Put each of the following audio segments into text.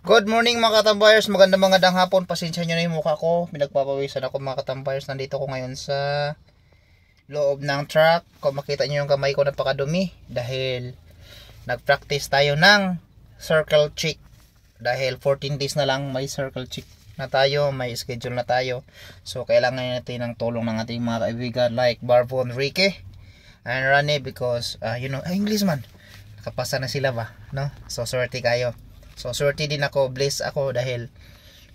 Good morning mga katambayers, magandang hapon. Pasensya nyo na yung mukha ko, pinagpapawisan ako mga katambayers. Nandito ko ngayon sa loob ng truck. Kung makita nyo yung kamay ko, napakadumi dahil nag-practice tayo ng circle chick. Dahil 14 days na lang may circle chick na tayo, may schedule na tayo. So kailangan natin ng tulong ng ating mga kaibigan like Barbo, Enrique and Rane, because English man, nakapasa na sila ba, no? So swerte kayo. So swerte din ako, blessed ako dahil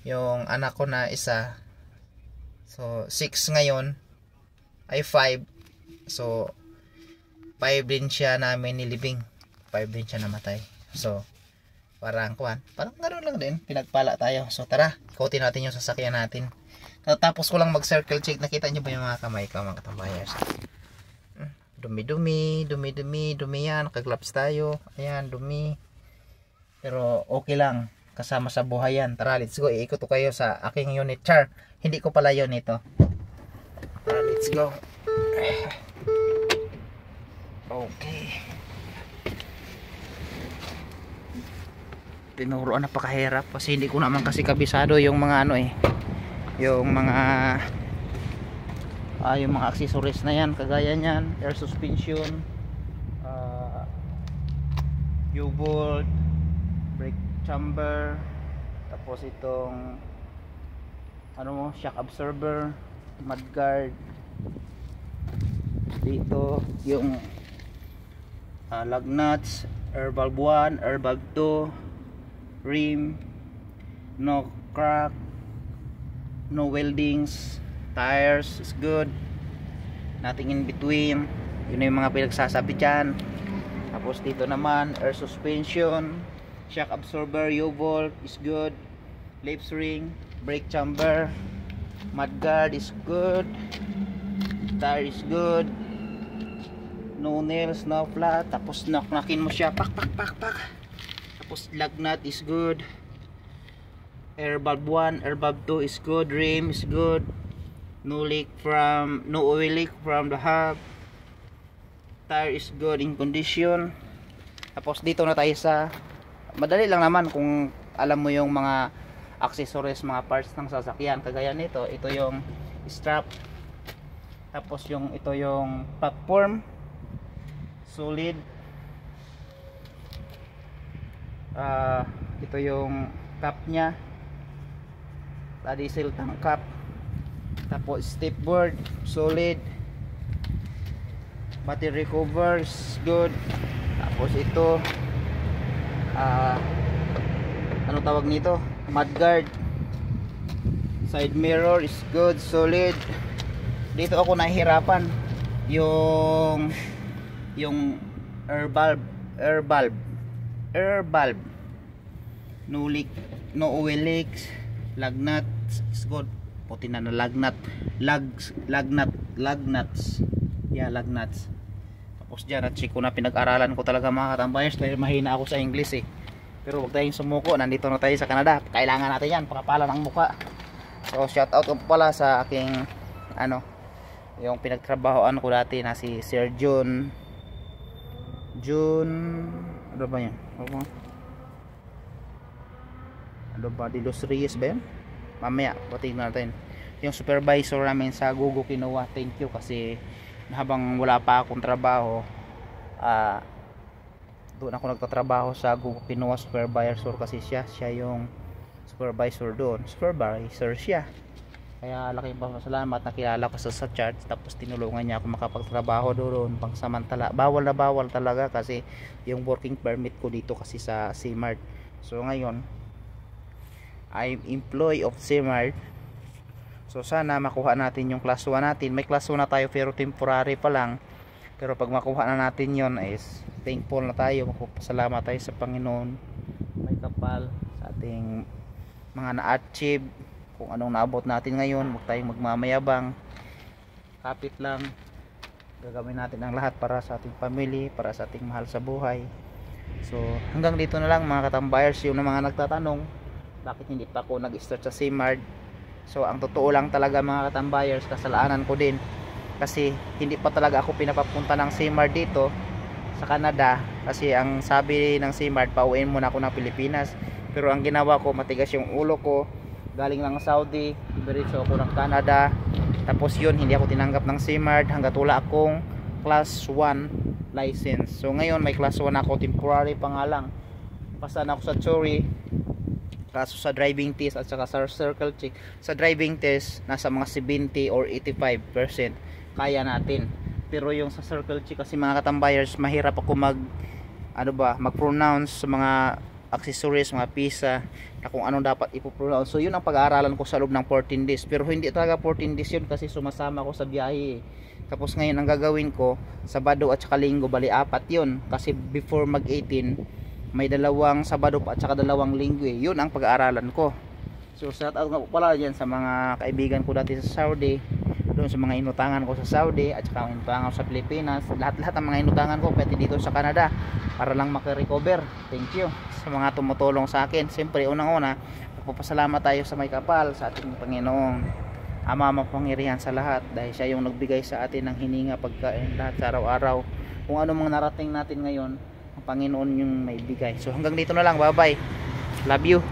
yung anak ko na isa, so 6 ngayon ay 5. So 5 din siya namin nilibing, 5 din siya namatay. So parang ganoon lang din, pinagpala tayo. So tara, ikutin natin yung sasakyan natin. Tapos ko lang mag circle check. Nakita nyo ba yung mga kamay ko mga katambayers? Dumi yan, nakagloves tayo, ayan, dumi. Pero okay lang, kasama sa buhay yan. Tara, let's go. Iikot ko kayo sa aking unit. Char, hindi ko pala yun ito. Tara, let's go. Okay. Tinuruan, napakahirap kasi hindi ko naman kasi kabisado yung mga yung mga accessories na yan, kagaya nyan, air suspension, U-bolt, brake chamber, tapos itong shock absorber, mudguard, dito yung lug nuts, air valve 1, air valve 2, rim, no crack, no weldings, tires is good, nothing in between. Yun na yung mga pinagsasabi dyan. Tapos dito naman air suspension, shock absorber, U-bolt is good, lips ring, brake chamber, mudguard is good, tire is good, no nails, no flat. Tapos knock-knockin mo siya, pak. Tapos lug nut is good, air valve 1, air valve 2 is good, rim is good, no oil leak from the hub, tire is good in condition. Tapos dito na tayo sa madali lang naman kung alam mo yung mga accessories, mga parts ng sasakyan. Kagaya nito, ito yung strap, tapos ito yung platform, solid, ito yung cap nya, diesel tank cap, tapos step board solid, battery covers good. Tapos ito ano tawag nito, mudguard, side mirror is good, solid. Dito ako nahihirapan yung air valve, no leak, no oil leaks, lug nuts is good, puti na lug nuts, yeah, lug nuts. Tapos dyan, at check ko na, pinag-aralan ko talaga mga katambayers dahil mahina ako sa English pero wag tayong sumuko, nandito na tayo sa Canada, kailangan natin yan, pakapalan ng muka. So shout out ko pala sa aking yung pinagtrabahoan ko dati na si Sir June, ano ba yan? Ano ba, de Los Reyes ba yan? Mamaya, patingnan natin. Yung supervisor namin sa Gugo Kinuha, thank you kasi habang wala pa akong trabaho, doon ako nagtatrabaho sa Gugo Kinuha supervisor kasi siya yung supervisor doon, supervisor siya. Kaya laking pasalamat, nakilala ko sa church, tapos tinulungan niya ako makapagtrabaho doon pangsamantala. Bawal na bawal talaga kasi yung working permit ko dito kasi sa C-Mart. So ngayon I'm employee of C-Mart. So sana makuha natin yung class 1 natin. May class 1 na tayo pero temporary pa lang. Pero pag makuha na natin yon is thankful na tayo, magpapasalamat tayo sa Panginoon. May kapal sa ating mga na-achieve. Kung anong naabot natin ngayon, huwag tayong magmamayabang. Kapit lang. Gagawin natin ang lahat para sa ating family, para sa ating mahal sa buhay. So hanggang dito na lang mga katambayers. Yung mga nagtatanong bakit hindi pa ako nag-start sa C-Mart. So ang totoo lang talaga mga katambayers, kasalanan ko din kasi hindi pa talaga ako pinapapunta ng C-Mart dito sa Canada kasi ang sabi ng C-Mart, pauwiin muna ako ng Pilipinas. Pero ang ginawa ko, matigas yung ulo ko, galing lang Saudi, diretso ako ng Canada. Tapos yun, hindi ako tinanggap ng CMARD hanggat wala akong class 1 license. So ngayon may class 1 ako, temporary pa nga lang. Pasa na ako sa theory, kaso sa driving test at saka sa circle check, sa driving test nasa mga 70 or 85% kaya natin. Pero yung sa circle check kasi mga katambayers, mahirap ako mag-pronounce sa mga accessories, mga pisa, na kung ano dapat ipo-pronounce. So yun ang pag-aaralan ko sa loob ng 14 days. Pero hindi talaga 14 days yun kasi sumasama ako sa biyahe. Tapos ngayon ang gagawin ko, Sabado at saka Linggo, bali 4 yun. Kasi before mag-18 may 2 Sabado pa at saka 2 Linggo eh. Yun ang pag-aaralan ko. So shout out nga po pala dyan sa mga kaibigan ko dati sa Saudi, doon sa mga inutangan ko sa Saudi at saka mga inutangan ko sa Pilipinas, lahat-lahat ng mga inutangan ko pati dito sa Canada para lang makarecover. Thank you sa mga tumutulong sa akin. Siyempre unang-una magpapasalamat tayo sa may kapal, sa ating Panginoong Ama mapangyarihan sa lahat, dahil siya yung nagbigay sa atin ng hininga, pagkain, lahat sa araw-araw. Kung ano mang narating natin ngayon, ang Panginoon yung may bigay. So hanggang dito na lang, bye bye, love you.